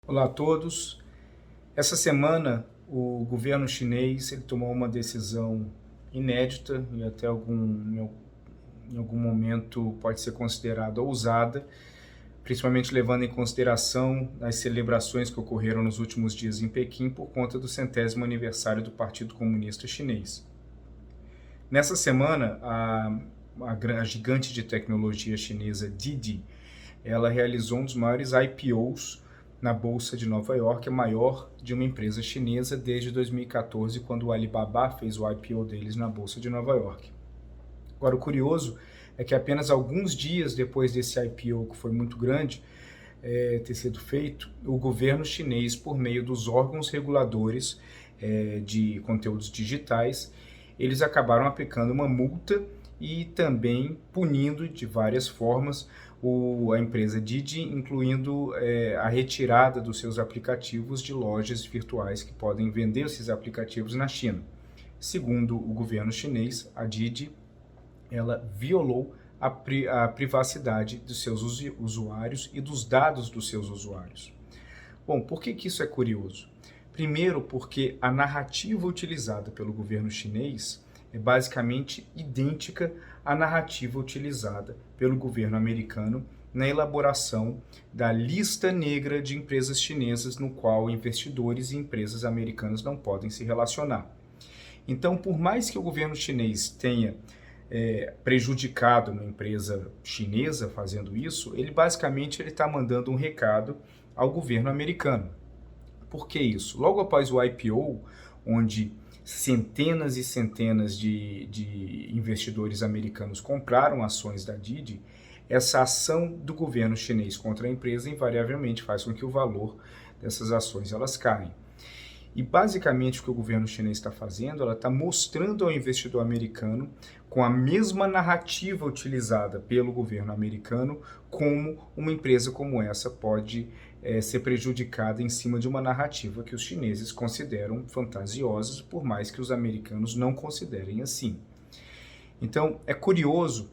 Olá a todos. Essa semana o governo chinês ele tomou uma decisão inédita e até em algum momento pode ser considerada ousada, principalmente levando em consideração as celebrações que ocorreram nos últimos dias em Pequim por conta do 100º aniversário do Partido Comunista Chinês. Nessa semana, a gigante de tecnologia chinesa Didi, ela realizou um dos maiores IPOs na Bolsa de Nova York, a maior de uma empresa chinesa desde 2014, quando o Alibaba fez o IPO deles na Bolsa de Nova York. Agora, o curioso é que apenas alguns dias depois desse IPO, que foi muito grande, ter sido feito, o governo chinês, por meio dos órgãos reguladores de conteúdos digitais, eles acabaram aplicando uma multa e também punindo de várias formas a empresa Didi, incluindo a retirada dos seus aplicativos de lojas virtuais que podem vender esses aplicativos na China. Segundo o governo chinês, a Didi ela violou a privacidade dos seus usuários e dos dados dos seus usuários. Bom, por que isso é curioso? Primeiro, porque a narrativa utilizada pelo governo chinês é basicamente idêntica à narrativa utilizada pelo governo americano na elaboração da lista negra de empresas chinesas, no qual investidores e empresas americanas não podem se relacionar. Então, por mais que o governo chinês tenha prejudicado uma empresa chinesa fazendo isso, ele basicamente está mandando um recado ao governo americano. Por que isso? Logo após o IPO, onde centenas e centenas de investidores americanos compraram ações da Didi, essa ação do governo chinês contra a empresa invariavelmente faz com que o valor dessas ações elas caem. E basicamente o que o governo chinês está fazendo, ela está mostrando ao investidor americano, com a mesma narrativa utilizada pelo governo americano, como uma empresa como essa pode ser prejudicada em cima de uma narrativa que os chineses consideram fantasiosa, por mais que os americanos não considerem assim. Então é curioso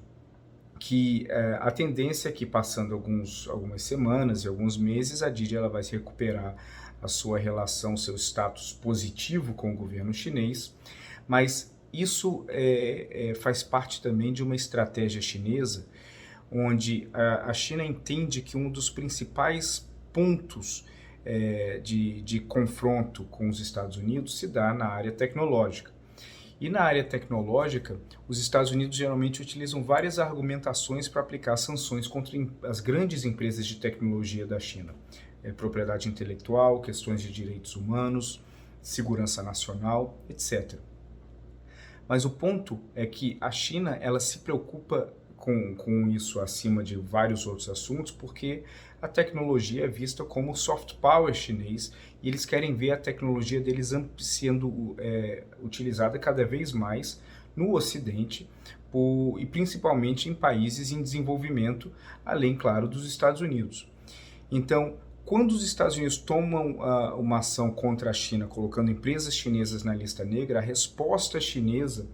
que a tendência é que, passando algumas semanas e alguns meses, a Didi ela vai se recuperar a sua relação, seu status positivo com o governo chinês, mas isso faz parte também de uma estratégia chinesa, onde a China entende que um dos principais pontos de confronto com os Estados Unidos se dá na área tecnológica. E na área tecnológica, os Estados Unidos geralmente utilizam várias argumentações para aplicar sanções contra as grandes empresas de tecnologia da China. Propriedade intelectual, questões de direitos humanos, segurança nacional, etc. Mas o ponto é que a China ela se preocupa com isso acima de vários outros assuntos, porque a tecnologia é vista como soft power chinês e eles querem ver a tecnologia deles sendo utilizada cada vez mais no Ocidente e principalmente em países em desenvolvimento, além, claro, dos Estados Unidos. Então, quando os Estados Unidos tomam uma ação contra a China, colocando empresas chinesas na lista negra, a resposta chinesa,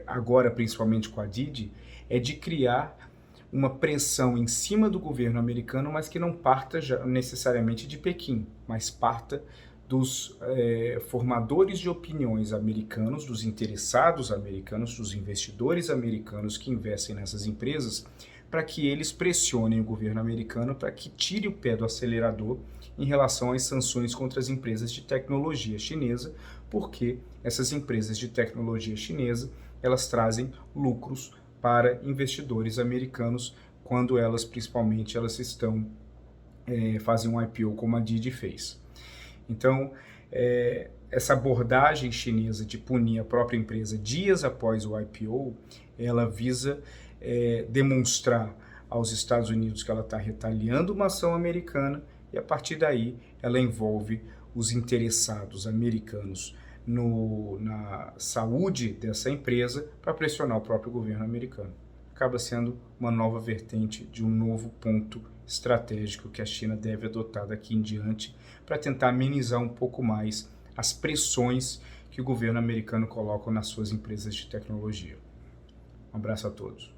agora principalmente com a Didi, é de criar uma pressão em cima do governo americano, mas que não parta necessariamente de Pequim, mas parta dos formadores de opiniões americanos, dos interessados americanos, dos investidores americanos que investem nessas empresas, para que eles pressionem o governo americano para que tire o pé do acelerador em relação às sanções contra as empresas de tecnologia chinesa, porque essas empresas de tecnologia chinesa, elas trazem lucros para investidores americanos quando elas, principalmente, elas fazem um IPO como a Didi fez. Então, essa abordagem chinesa de punir a própria empresa dias após o IPO, ela visa demonstrar aos Estados Unidos que ela está retaliando uma ação americana e, a partir daí, ela envolve os interessados americanos na saúde dessa empresa para pressionar o próprio governo americano. Acaba sendo uma nova vertente de um novo ponto estratégico que a China deve adotar daqui em diante para tentar amenizar um pouco mais as pressões que o governo americano coloca nas suas empresas de tecnologia. Um abraço a todos.